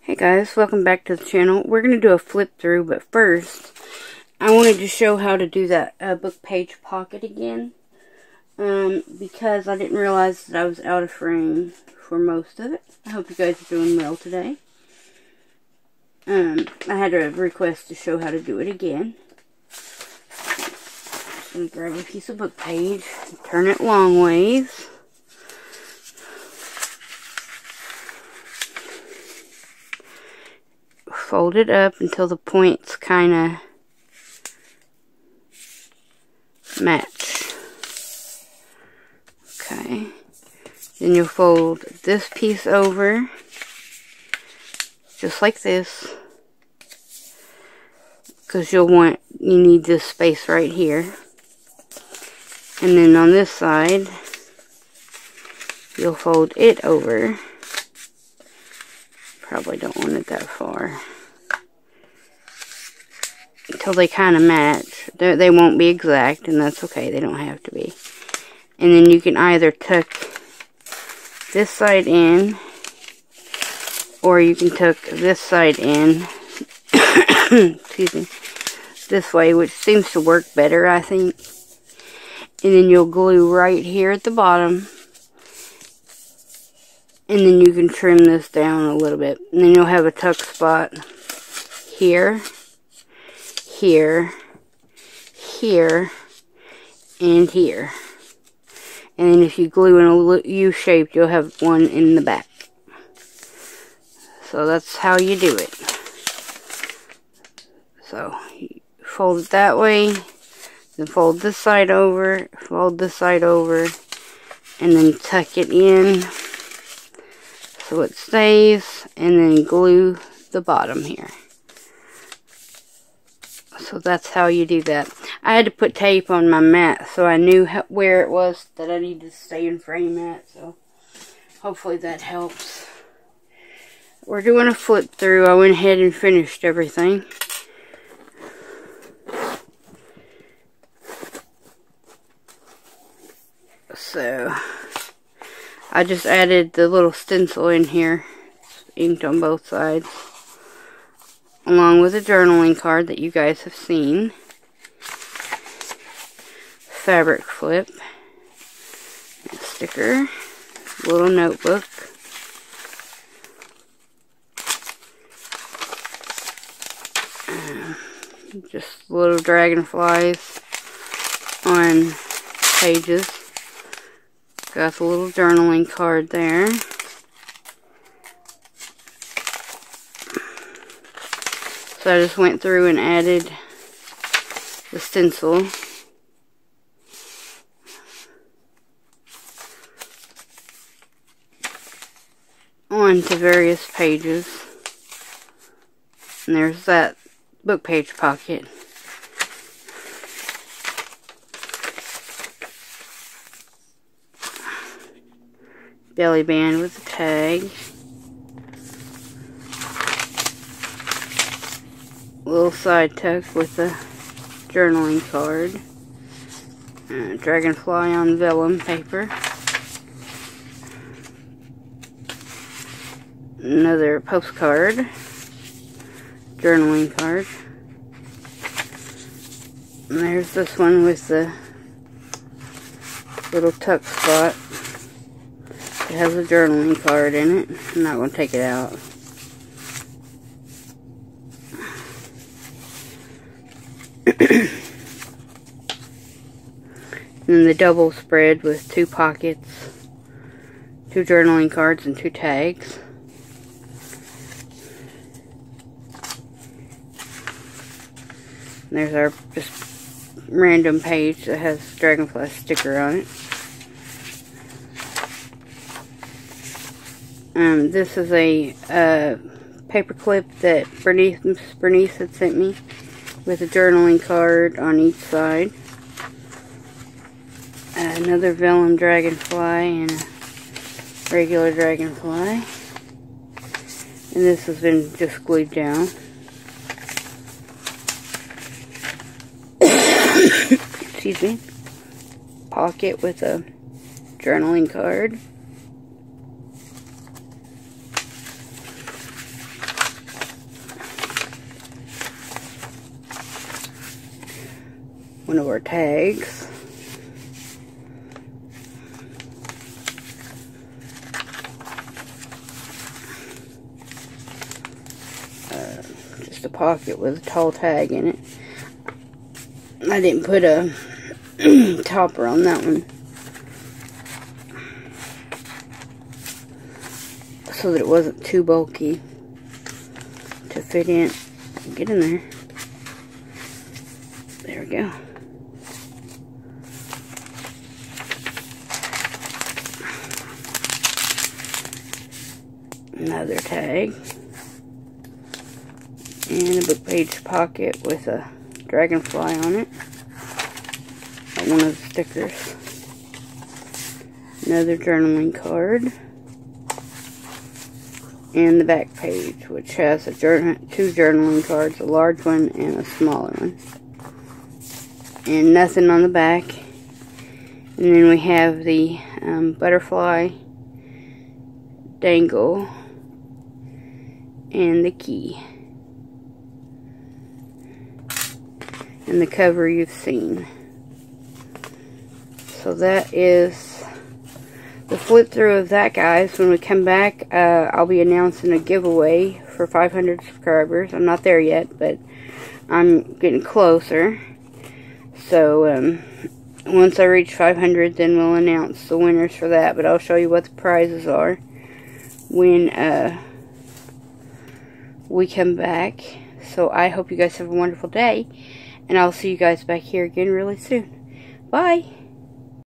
Hey guys, welcome back to the channel. We're going to do a flip through, but first I wanted to show how to do that book page pocket again. Because I didn't realize that I was out of frame for most of it. I hope you guys are doing well today. I had a request to show how to do it again. I'm going to grab a piece of book page, turn it long ways. Fold it up until the points kind of match. Okay. Then you'll fold this piece over, just like this, because you need this space right here. And then on this side, you'll fold it over. Probably don't want it that far. Until they kind of match. They won't be exact, and that's okay. They don't have to be. And then you can either tuck this side in, or you can tuck this side in, excuse me, this way, which seems to work better, I think. And then you'll glue right here at the bottom. And then you can trim this down a little bit. And then you'll have a tuck spot here, here, here, and here. And then if you glue in a U shape, you'll have one in the back. So that's how you do it. So you fold it that way, then fold this side over, fold this side over, and then tuck it in so it stays, and then glue the bottom here. So that's how you do that. I had to put tape on my mat so I knew where it was that I needed to stay in frame at. So hopefully that helps. We're doing a flip through. I went ahead and finished everything. So I just added the little stencil in here. It's inked on both sides. Along with a journaling card that you guys have seen. Fabric flip. A sticker. Little notebook. Just little dragonflies on pages. Got the little journaling card there. So I just went through and added the stencil. Onto various pages. And there's that book page pocket. Belly band with a tag. Little side tuck with a journaling card. Dragonfly on vellum paper. Another postcard. Journaling card. And there's this one with the little tuck spot. It has a journaling card in it. I'm not going to take it out. And the double spread with 2 pockets, 2 journaling cards, and 2 tags. And there's our just random page that has Dragonfly sticker on it. This is a paper clip that Miss Bernice had sent me with a journaling card on each side. Another vellum dragonfly and a regular dragonfly. And this has been just glued down. Excuse me. Pocket with a journaling card. one of our tags. Just a pocket with a tall tag in it. I didn't put a topper on that one, so that it wasn't too bulky to fit in. Get in there. There we go. Another tag. And a book page pocket with a Dragonfly on it. One of the stickers. Another journaling card. And the back page, which has two journaling cards, a large one and a smaller one. And nothing on the back. And then we have the butterfly dangle and the key. And the cover you've seen. So that is the flip through of that, guys. When we come back, I'll be announcing a giveaway for 500 subscribers. I'm not there yet, but I'm getting closer. So once I reach 500, then we'll announce the winners for that. But I'll show you what the prizes are when we come back. So I hope you guys have a wonderful day. And I'll see you guys back here again really soon. Bye.